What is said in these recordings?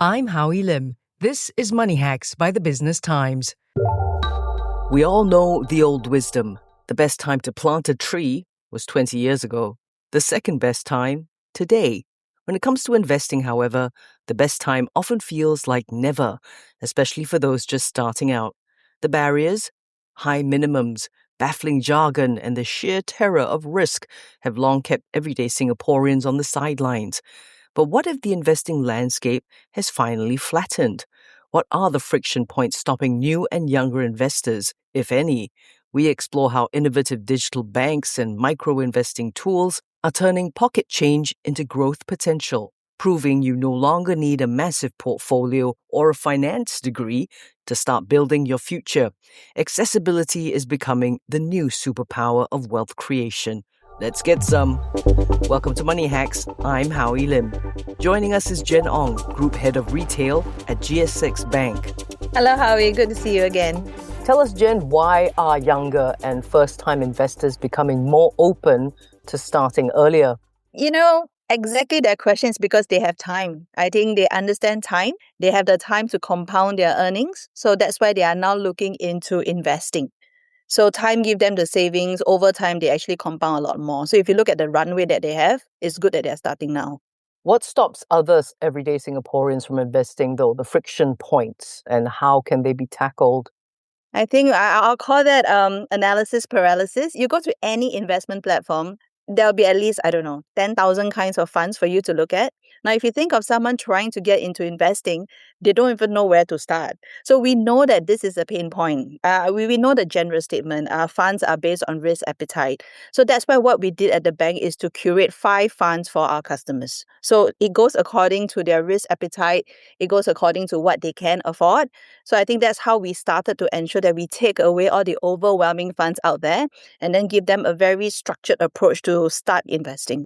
I'm Howie Lim. This is Money Hacks by the Business Times. We all know the old wisdom. The best time to plant a tree was 20 years ago. The second best time, today. When it comes to investing, however, the best time often feels like never, especially for those just starting out. The barriers, high minimums, baffling jargon, and the sheer terror of risk have long kept everyday Singaporeans on the sidelines. But what if the investing landscape has finally flattened? What are the friction points stopping new and younger investors, if any? We explore how innovative digital banks and micro-investing tools are turning pocket change into growth potential, proving you no longer need a massive portfolio or a finance degree to start building your future. Accessibility is becoming the new superpower of wealth creation. Let's get some. Welcome to Money Hacks. I'm Howie Lim. Joining us is Jen Ong, Group Head of Retail at GS6 Bank. Hello, Howie. Good to see you again. Tell us, Jen, why are younger and first-time investors becoming more open to starting earlier? Exactly that question is because they have time. I think they understand time. They have the time to compound their earnings. So that's why they are now looking into investing. So time give them the savings. Over time, they actually compound a lot more. So if you look at the runway that they have, it's good that they're starting now. What stops others, everyday Singaporeans, from investing, though? The friction points, and how can they be tackled? I think I'll call that analysis paralysis. You go to any investment platform, there'll be at least, 10,000 kinds of funds for you to look at. Now, if you think of someone trying to get into investing, they don't even know where to start. So we know that this is a pain point. We know the general statement. Funds are based on risk appetite. So that's why what we did at the bank is to curate 5 funds for our customers. So it goes according to their risk appetite. It goes according to what they can afford. So I think that's how we started to ensure that we take away all the overwhelming funds out there and then give them a very structured approach to start investing.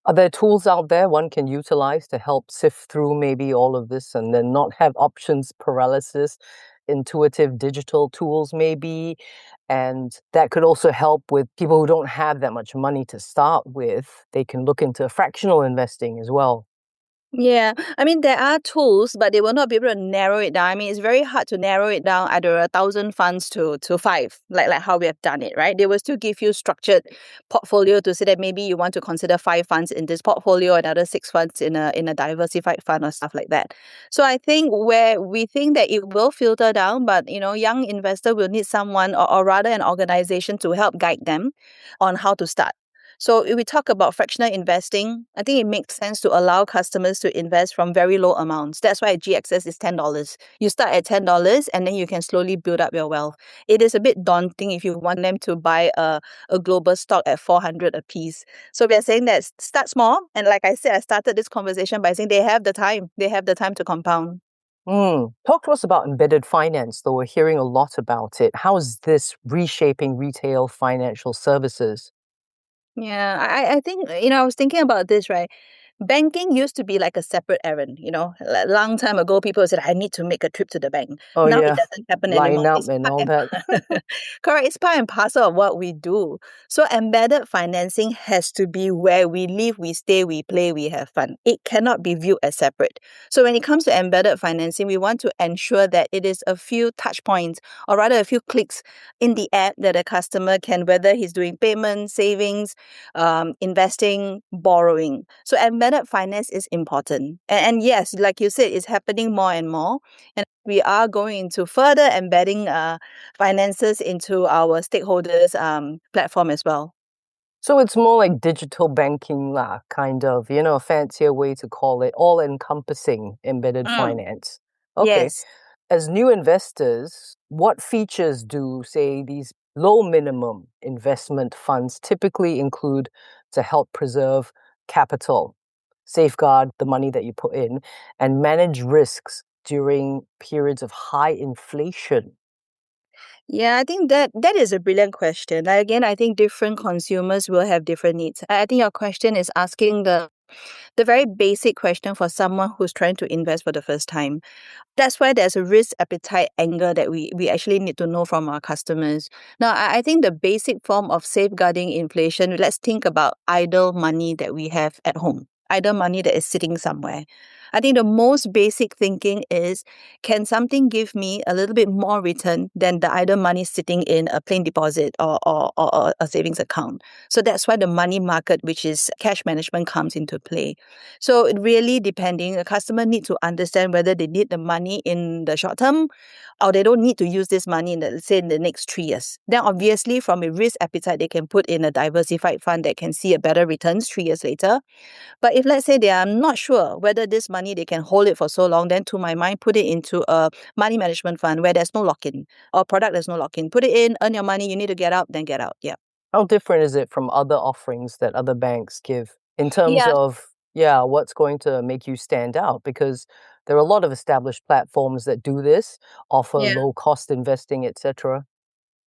Are there tools out there one can utilize to help sift through maybe all of this and then not have options paralysis, intuitive digital tools maybe? And that could also help with people who don't have that much money to start with. They can look into fractional investing as well. Yeah, there are tools, but they will not be able to narrow it down. It's very hard to narrow it down either 1,000 funds to 5, like how we have done it, right? They will still give you structured portfolio to say that maybe you want to consider 5 funds in this portfolio, another 6 funds in a diversified fund or stuff like that. So I think where we think that it will filter down, but young investor will need someone or rather an organization to help guide them on how to start. So if we talk about fractional investing, I think it makes sense to allow customers to invest from very low amounts. That's why GXS is $10. You start at $10 and then you can slowly build up your wealth. It is a bit daunting if you want them to buy a global stock at 400 a piece. So we are saying that start small. And like I said, I started this conversation by saying they have the time. They have the time to compound. Talk to us about embedded finance, though we're hearing a lot about it. How is this reshaping retail financial services? Yeah, I think, I was thinking about this, right? Banking used to be like a separate errand, A long time ago, people said, I need to make a trip to the bank. Oh, Now yeah. it doesn't happen Line anymore. up It's and part all and that. Correct. It's part and parcel of what we do. So embedded financing has to be where we live, we stay, we play, we have fun. It cannot be viewed as separate. So when it comes to embedded financing, we want to ensure that it is a few touch points or rather a few clicks in the app that a customer can, whether he's doing payment, savings, investing, borrowing. So embedded finance is important. And yes, like you said, it's happening more and more. And we are going into further embedding finances into our stakeholders' platform as well. So it's more like digital banking, kind of, a fancier way to call it, all-encompassing embedded finance. Okay. Yes. As new investors, what features do, say, these low minimum investment funds typically include to help preserve capital, safeguard the money that you put in, and manage risks during periods of high inflation? Yeah, I think that is a brilliant question. Again, I think different consumers will have different needs. I think your question is asking the very basic question for someone who's trying to invest for the first time. That's why there's a risk appetite angle that we actually need to know from our customers. Now, I think the basic form of safeguarding inflation, let's think about idle money that we have at home. idle money that is sitting somewhere. I think the most basic thinking is, can something give me a little bit more return than the idle money sitting in a plain deposit or a savings account? So that's why the money market, which is cash management, comes into play. So it really depending, a customer needs to understand whether they need the money in the short term or they don't need to use this money in the, say, in the next 3 years. Then obviously from a risk appetite, they can put in a diversified fund that can see a better returns 3 years later. But if let's say they are not sure whether this money they can hold it for so long, then to my mind, put it into a money management fund where there's no lock-in or product there's no lock-in. Put it in, earn your money, you need to get out, then get out. Yeah. How different is it from other offerings that other banks give in terms Yeah. of, what's going to make you stand out? Because there are a lot of established platforms that do this, offer Yeah. low cost investing, etc.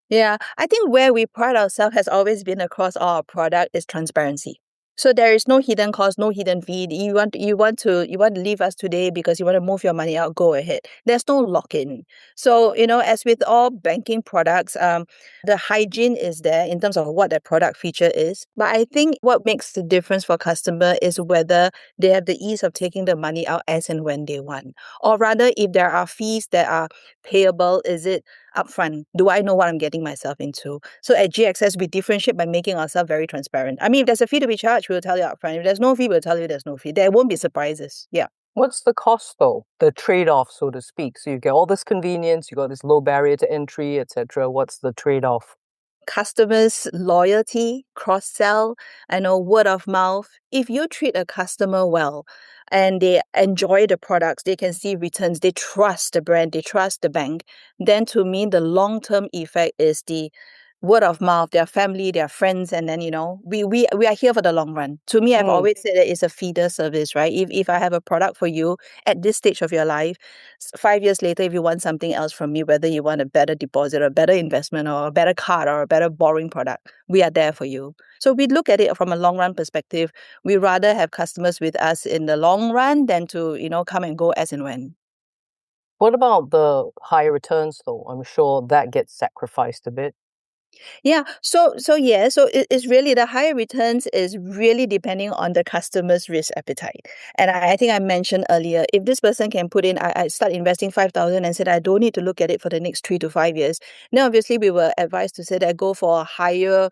Yeah, I think where we pride ourselves has always been across all our product is transparency. So there is no hidden cost, no hidden fee. You want to leave us today because you want to move your money out, go ahead. There's no lock-in. So, as with all banking products, the hygiene is there in terms of what the product feature is. But I think what makes the difference for customer is whether they have the ease of taking the money out as and when they want. Or rather, if there are fees that are payable, is it upfront? Do I know what I'm getting myself into? So at GXS, we differentiate by making ourselves very transparent. I mean, if there's a fee to be charged, we'll tell you upfront. If there's no fee, we'll tell you there's no fee. There won't be surprises. Yeah. What's the cost though? The trade-off, so to speak. So you get all this convenience, you got this low barrier to entry, etc. What's the trade-off? Customers' loyalty, cross-sell, word of mouth. If you treat a customer well and they enjoy the products, they can see returns, they trust the brand, they trust the bank, then to me, the long-term effect is the word of mouth, their family, their friends, and then, we are here for the long run. To me, I've always said that it's a feeder service, right? If I have a product for you at this stage of your life, 5 years later, if you want something else from me, whether you want a better deposit or a better investment or a better card or a better borrowing product, we are there for you. So we look at it from a long run perspective. We rather have customers with us in the long run than to, come and go as and when. What about the higher returns though? I'm sure that gets sacrificed a bit. Yeah. So it's really the higher returns is really depending on the customer's risk appetite. And I think I mentioned earlier, if this person can put in, I start investing 5,000 and said I don't need to look at it for the next 3 to 5 years. Now, obviously, we were advised to say that go for a higher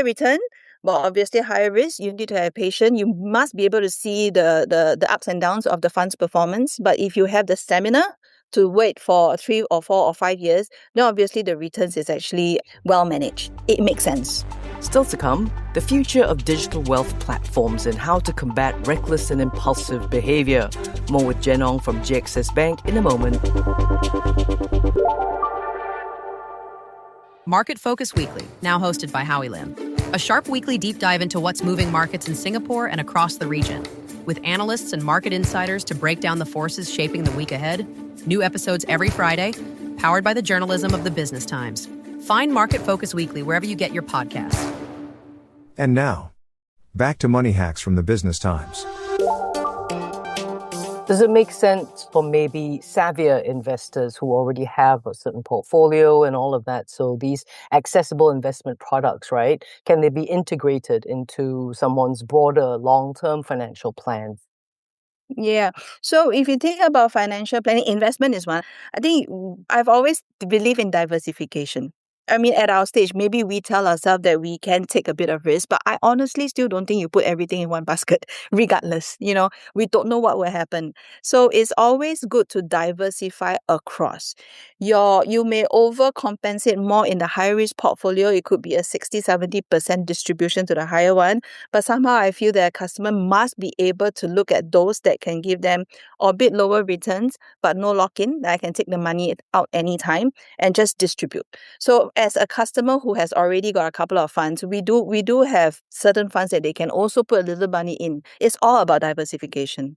return. But obviously, higher risk, you need to have patience. You must be able to see the ups and downs of the fund's performance. But if you have the stamina to wait for 3 or 4 or 5 years, then obviously the returns is actually well managed. It makes sense. Still to come, the future of digital wealth platforms and how to combat reckless and impulsive behavior. More with Jen Ong from GXS Bank in a moment. Market Focus Weekly, now hosted by Howie Lim. A sharp weekly deep dive into what's moving markets in Singapore and across the region. With analysts and market insiders to break down the forces shaping the week ahead. New episodes every Friday, powered by the journalism of the Business Times. Find Market Focus Weekly wherever you get your podcasts. And now, back to Money Hacks from the Business Times. Does it make sense for maybe savvier investors who already have a certain portfolio and all of that? So these accessible investment products, right? Can they be integrated into someone's broader long-term financial plan? Yeah. So if you think about financial planning, investment is one. I think I've always believed in diversification. I mean, at our stage, maybe we tell ourselves that we can take a bit of risk, but I honestly still don't think you put everything in one basket, regardless. We don't know what will happen. So it's always good to diversify across. You may overcompensate more in the high risk portfolio. It could be a 60-70% distribution to the higher one. But somehow I feel that a customer must be able to look at those that can give them a bit lower returns, but no lock-in, that I can take the money out anytime and just distribute. So as a customer who has already got a couple of funds, we do have certain funds that they can also put a little money in. It's all about diversification.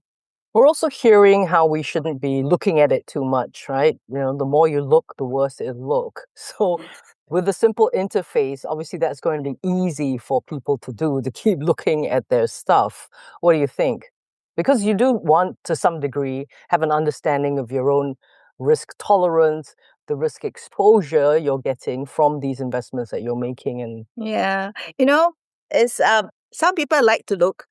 We're also hearing how we shouldn't be looking at it too much, right? The more you look, the worse it'll look. So with a simple interface, obviously that's going to be easy for people to do, to keep looking at their stuff. What do you think? Because you do want, to some degree, have an understanding of your own risk tolerance, the risk exposure you're getting from these investments that you're making. And Yeah. It's Some people like to look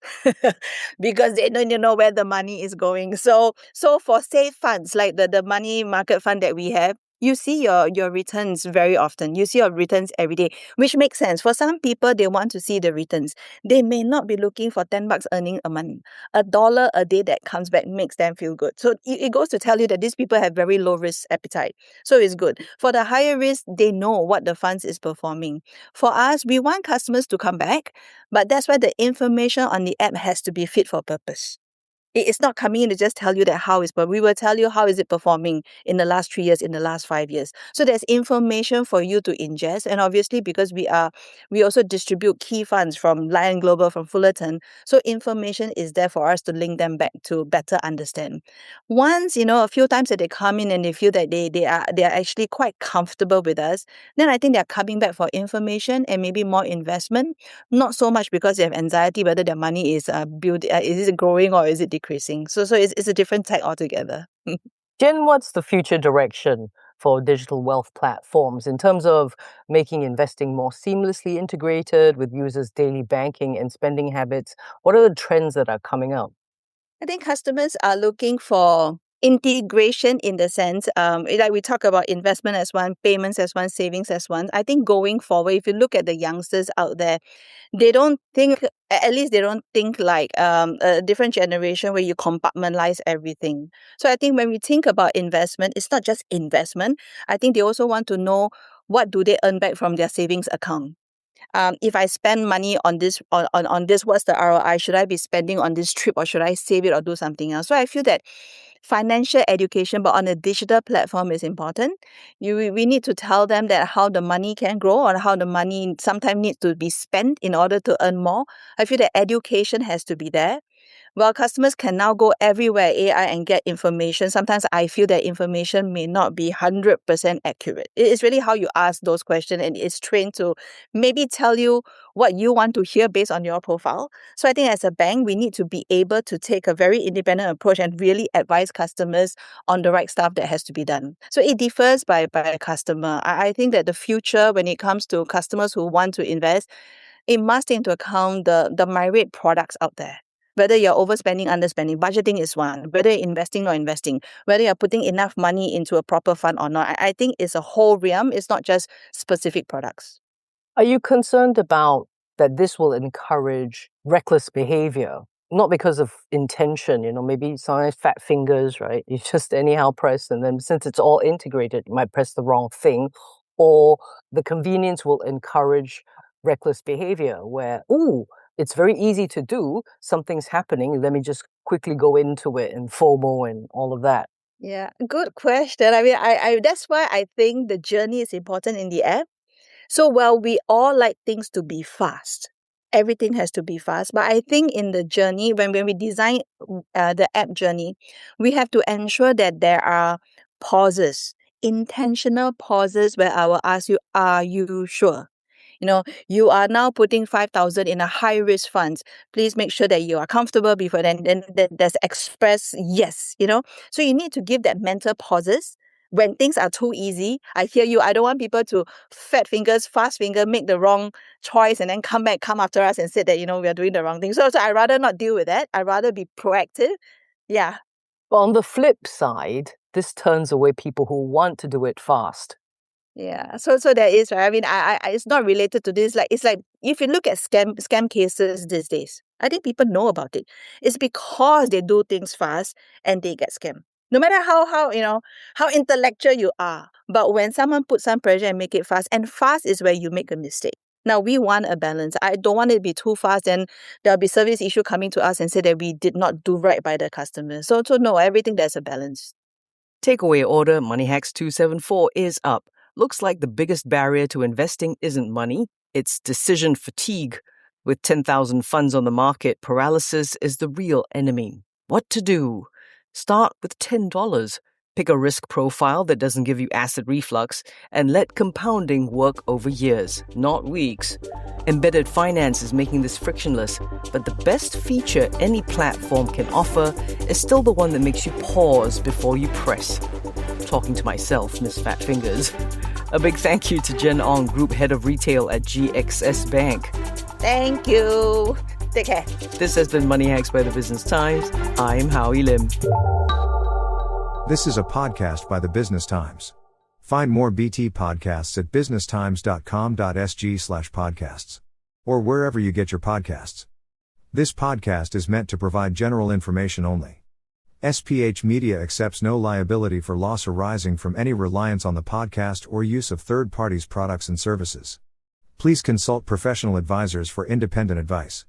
because they don't know where the money is going. So for safe funds, like the money market fund that we have, you see your returns very often. You see your returns every day, which makes sense. For some people, they want to see the returns. They may not be looking for $10 earning a month. $1 a day that comes back makes them feel good. So it goes to tell you that these people have very low risk appetite. So it's good. For the higher risk, they know what the funds is performing. For us, we want customers to come back, but that's why the information on the app has to be fit for purpose. It's not coming in to just tell you that but we will tell you how is it performing in the last 3 years, in the last 5 years. So there's information for you to ingest. And obviously, because we also distribute key funds from Lion Global, from Fullerton. So information is there for us to link them back to better understand. Once, a few times that they come in and they feel that they are actually quite comfortable with us, then I think they're coming back for information and maybe more investment. Not so much because they have anxiety whether their money is is it growing or is it decreasing. So it's a different tech altogether. Jen, what's the future direction for digital wealth platforms in terms of making investing more seamlessly integrated with users' daily banking and spending habits? What are the trends that are coming up? I think customers are looking for integration in the sense, like we talk about investment as one, payments as one, savings as one. I think going forward, if you look at the youngsters out there, they don't think, at least they don't think like a different generation where you compartmentalize everything. So I think when we think about investment, it's not just investment. I think they also want to know what do they earn back from their savings account. If I spend money on this, on this, what's the ROI? Should I be spending on this trip or should I save it or do something else? So I feel that financial education, but on a digital platform is important. We need to tell them that how the money can grow or how the money sometimes needs to be spent in order to earn more. I feel that education has to be there. Well, customers can now go everywhere AI and get information. Sometimes I feel that information may not be 100% accurate. It is really how you ask those questions, and it's trained to maybe tell you what you want to hear based on your profile. So I think as a bank, we need to be able to take a very independent approach and really advise customers on the right stuff that has to be done. So it differs by customer. I think that the future, when it comes to customers who want to invest, it must take into account the myriad products out there. Whether you're overspending, underspending, budgeting is one. Whether you're investing or investing, whether you're putting enough money into a proper fund or not. I think it's a whole realm. It's not just specific products. Are you concerned about that this will encourage reckless behavior? Not because of intention, maybe sometimes fat fingers, right? You just anyhow press, and then since it's all integrated, you might press the wrong thing. Or the convenience will encourage reckless behavior where, it's very easy to do, something's happening, let me just quickly go into it, and FOMO and all of that. Yeah, good question. I mean, I that's why I think the journey is important in the app. So while we all like things to be fast, everything has to be fast. But I think in the journey, when we design the app journey, we have to ensure that there are pauses, intentional pauses where I will ask you, are you sure? You are now putting 5,000 in a high risk fund. Please make sure that you are comfortable before then there's express yes, So you need to give that mental pauses. When things are too easy, I hear you. I don't want people to fast finger, make the wrong choice and then come after us and say that, we are doing the wrong thing. So I'd rather not deal with that. I'd rather be proactive. Yeah. But on the flip side, this turns away people who want to do it fast. Yeah, so there is, right? I mean, I it's not related to this. Like, it's like if you look at scam cases these days, I think people know about it. It's because they do things fast and they get scammed. No matter how intellectual you are, but when someone puts some pressure and make it fast, and fast is where you make a mistake. Now we want a balance. I don't want it to be too fast, and there'll be service issue coming to us and say that we did not do right by the customer. So no, everything there's a balance. Takeaway order Money Hacks 274 is up. Looks like the biggest barrier to investing isn't money, it's decision fatigue. With 10,000 funds on the market, paralysis is the real enemy. What to do? Start with $10. Pick a risk profile that doesn't give you acid reflux, and let compounding work over years, not weeks. Embedded finance is making this frictionless, but the best feature any platform can offer is still the one that makes you pause before you press. Talking to myself, Miss Fat Fingers. A big thank you to Jen Ong, Group Head of Retail at GXS Bank. Thank you. Take care. This has been Money Hacks by the Business Times. I'm Howie Lim. This is a podcast by the Business Times. Find more BT podcasts at businesstimes.com.sg/podcasts. Or wherever you get your podcasts. This podcast is meant to provide general information only. SPH Media accepts no liability for loss arising from any reliance on the podcast or use of third parties' products and services. Please consult professional advisors for independent advice.